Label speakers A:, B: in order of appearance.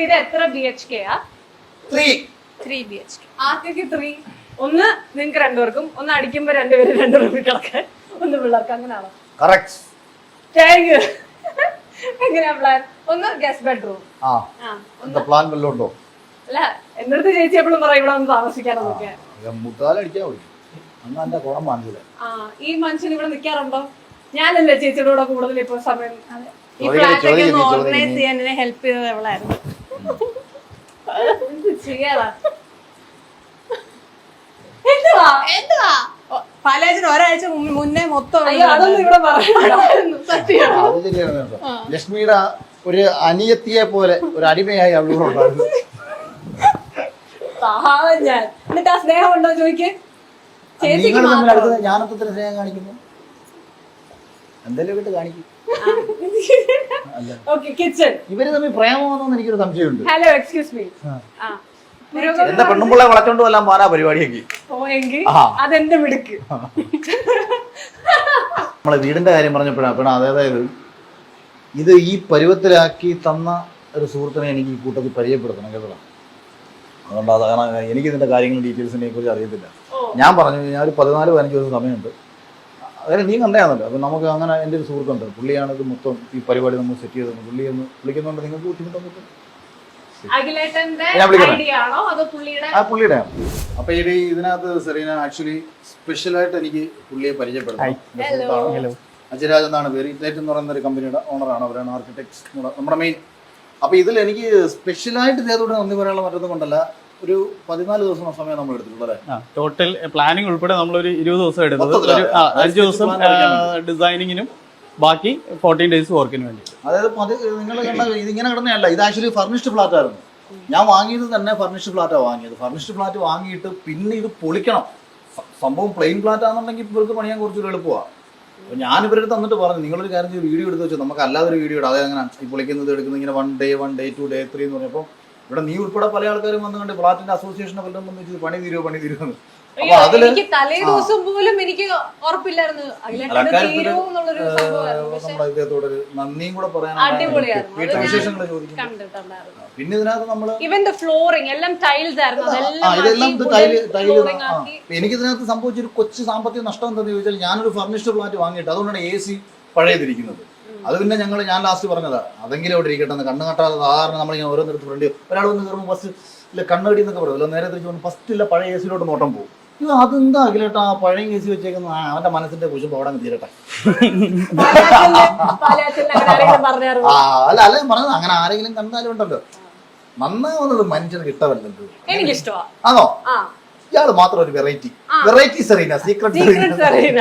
A: വീട് എത്ര BHK? 3 BHK. ആർക്കൊക്കെ 3? ഒന്ന് നിങ്ങൾക്ക് രണ്ടുപേർക്കും, ഒന്ന് അടിക്കുമ്പോ രണ്ടുപേരും 2 റൂമിൽ കിടക്കാൻ, ഒന്ന് പിള്ളേർക്ക്, അങ്ങനെയാണോ? എങ്ങനെയാ പ്ലാൻ? ഒന്ന് ഗസ്റ്റ് ബെഡ്റൂം.
B: പ്ലാൻ വല്ലതും ഉണ്ടോ?
A: അല്ല, എന്നടുത്ത് ചേച്ചി എപ്പോഴും പറയും ഇവിടെ ഒന്ന് താമസിക്കാനൊക്കെ. ഈ മനുഷ്യൻ ഇവിടെ നിൽക്കാറുണ്ടോ? ഞാനല്ലേ ചേച്ചിയുടെ കൂടെ കൂടുതൽ ഇപ്പൊ സമയം ഈ ഫ്ലാറ്റൊക്കെ ഒന്ന് ഓർഗനൈസ് ചെയ്യാൻ എന്നെ ഹെൽപ്പ് ചെയ്തത് എവളായിരുന്നു. എന്ത് ചെയ്യാതാ? എന്തുവാ പാലേജിന് ഒരാഴ്ച മുന്നേ മൊത്തം അതൊന്നും ഇവിടെ പറയായിരുന്നു.
B: ലക്ഷ്മിയുടെ ഒരു അനിയത്തിയെ പോലെ ഒരു അടിമയായി അവളുണ്ടായിരുന്നു.
A: ഞാൻ എന്നിട്ട് ആ സ്നേഹം ഉണ്ടോ ചോദിക്കേ?
B: ഞാനത്ര സ്നേഹം കാണിക്കുന്നു, എന്തെങ്കിലും കാണിക്കും. ഇവര് തമ്മിൽ പ്രേമമാണെന്ന് എനിക്കൊരു സംശയമുണ്ട്.
A: Hello, excuse me.
B: എന്റെ പെണ്ണുമ്പിള്ളെ വളച്ചോണ്ട് പോലാൻ പോനാ പരിപാടിയൊക്കെ
A: അതെന്റെ മിടുക്ക്.
B: നമ്മളെ വീടിന്റെ കാര്യം പറഞ്ഞപ്പോഴാണ് അതായത് ഇത് ഈ പരുവത്തിലാക്കി തന്ന ഒരു സുഹൃത്തിനെ എനിക്ക് ഈ കൂട്ടത്തിൽ പരിചയപ്പെടുത്തണം കേട്ടോ. അതുകൊണ്ട് അതാണ് എനിക്ക് ഇതിന്റെ കാര്യങ്ങളും ഡീറ്റെയിൽസിനെ കുറിച്ച് അറിയത്തില്ല. ഞാൻ പറഞ്ഞു ഞാൻ ഒരു 14-15 ദിവസം സമയമുണ്ട്. അതായത് നീ കണ്ടയാണല്ലോ. അപ്പം നമുക്ക് അങ്ങനെ എൻ്റെ ഒരു സുഹൃത്തുണ്ട്, പുള്ളിയാണ് ഇത് മൊത്തം ഈ പരിപാടി നമ്മൾ സെറ്റ് ചെയ്തത്. പുള്ളി ഒന്ന് വിളിക്കുന്നുണ്ട്, നിങ്ങൾക്ക് ബുദ്ധിമുട്ടൊന്നും. പുള്ളിയുടെ അപ്പൊ ഇതിനകത്ത് സെറീന ആക്ച്വലി സ്പെഷ്യലായിട്ട് എനിക്ക് പുള്ളിയെ പരിചയപ്പെടുന്നത്. അജരാജ് എന്നാണ് പേര്. ഇറ്റേറ്റ് എന്ന് പറയുന്ന ഒരു കമ്പനിയുടെ ഓണറാണ്. അവരാണ് ആർക്കിടെക്ട്സ് നമ്മുടെ മെയിൻ. അപ്പൊ ഇതിൽ എനിക്ക് സ്പെഷ്യലായിട്ട് ഇതേതോടെ നന്ദി പറയാനുള്ള മറ്റൊന്നും കൊണ്ടല്ല, ഒരു 14 ദിവസം സമയം നമ്മൾ എടുത്തിട്ടുള്ളൂ അല്ലേ?
C: ടോട്ടൽ പ്ലാനിങ് ഉൾപ്പെടെ നമ്മളൊരു 20 ദിവസം എടുത്തത്. 5 ദിവസം ഡിസൈനിങ്ങിനും ബാക്കി 14 ഡേയ്സ് വർക്കിന് വേണ്ടി.
B: അതായത് നിങ്ങൾ കണ്ട ഇതിങ്ങനെ കിടന്നതല്ല, ഇത് ആക്ച്വലി ഫർണിഷ്ഡ് ഫ്ലാറ്റ് ആയിരുന്നു. ഞാൻ വാങ്ങിയത് തന്നെ ഫർണിഷ്ഡ് ഫ്ലാറ്റാണ് വാങ്ങിയത്. ഫർണിഷ്ഡ് ഫ്ലാറ്റ് വാങ്ങിയിട്ട് പിന്നെ ഇത് പൊളിക്കണം. സംഭവം പ്ലെയിൻ ഫ്ലാറ്റ് ആണെന്നുണ്ടെങ്കിൽ ഇവർക്ക് പണിയാൻ കുറച്ചൊരു എളുപ്പമാണ്. അപ്പോൾ ഞാൻ ഇവരുടെ തന്നിട്ട് പറഞ്ഞു, നിങ്ങളൊരു കാര്യം ചെയ്ത് വീഡിയോ എടുത്ത് വെച്ചാൽ നമുക്ക് അല്ലാതൊരു വീഡിയോ ഇടാം. അതായത് അങ്ങനെ ഈ പൊളിക്കുന്നത് എടുക്കുന്നത് ഇങ്ങനെ 1 day 1 day 2 day 3 എന്ന് പറഞ്ഞപ്പോൾ ഇവിടെ നീ ഉൾപ്പെടെ പല ആൾക്കാരും വന്നു കണ്ട് ഫ്ലാറ്റിന്റെ അസോസിയേഷനെ പലരും വന്ന് വെച്ച് പണി തീരുമെന്ന്.
A: എനിക്ക് തലേ ദിവസം പോലും എനിക്ക് ഉറപ്പില്ലായിരുന്നു.
B: നന്ദിയും കൂടെ പറയാനാണ് വിശേഷങ്ങൾ ചോദിക്കുന്നത്. പിന്നെ ഇതിനകത്ത് നമ്മള്
A: ഇവന്റെ ഫ്ലോറിംഗ് എല്ലാം ടൈൽസ് ആയിരുന്നു.
B: എനിക്കിതിനകത്ത് സംഭവിച്ചൊരു കൊച്ചു സാമ്പത്തിക നഷ്ടം എന്താണെന്ന് ചോദിച്ചാൽ, ഞാനൊരു ഫർണിഷ്ഡ് ഫ്ലാറ്റ് വാങ്ങിയിട്ട് അതുകൊണ്ടാണ് AC പഴയതിരിക്കുന്നത്. അത് പിന്നെ ഞാൻ ലാസ്റ്റ് പറഞ്ഞതാ, അതെങ്കിലും അവിടെ ഇരിക്കട്ടെ. കണ്ണ് കെട്ടാതെ സാധാരണ നമ്മളിങ്ങനെ ഓരോന്നിടത്ത് ഫ്രണ്ട് ഒരാൾ വന്ന് കയറുമ്പോൾ ഫസ്റ്റ് ഇല്ല കണ്ണടി എന്നൊക്കെ പറയുമല്ലോ, നേരെ തിരിച്ചു ഫസ്റ്റ് ഇല്ല പഴയ AC നോട്ടം പോകും. ഇത് അതെന്താ അഖിലേട്ടാ പഴയ AC വെച്ചേക്കുന്ന അവന്റെ മനസ്സിന്റെ കുശും അവിടെ തീരട്ടെ. അല്ല പറഞ്ഞത് അങ്ങനെ ആരെങ്കിലും കണ്ടാലും ഉണ്ടല്ലോ, നന്നാവുന്നത് മനുഷ്യർക്ക് ഇഷ്ടമല്ലല്ലോ.
A: എനിക്കിഷ്ടമാ.
B: ആണോ? ഇയാള് മാത്രം ഒരു വെറൈറ്റി സെറീന, സീക്രട്ട് സെറീന.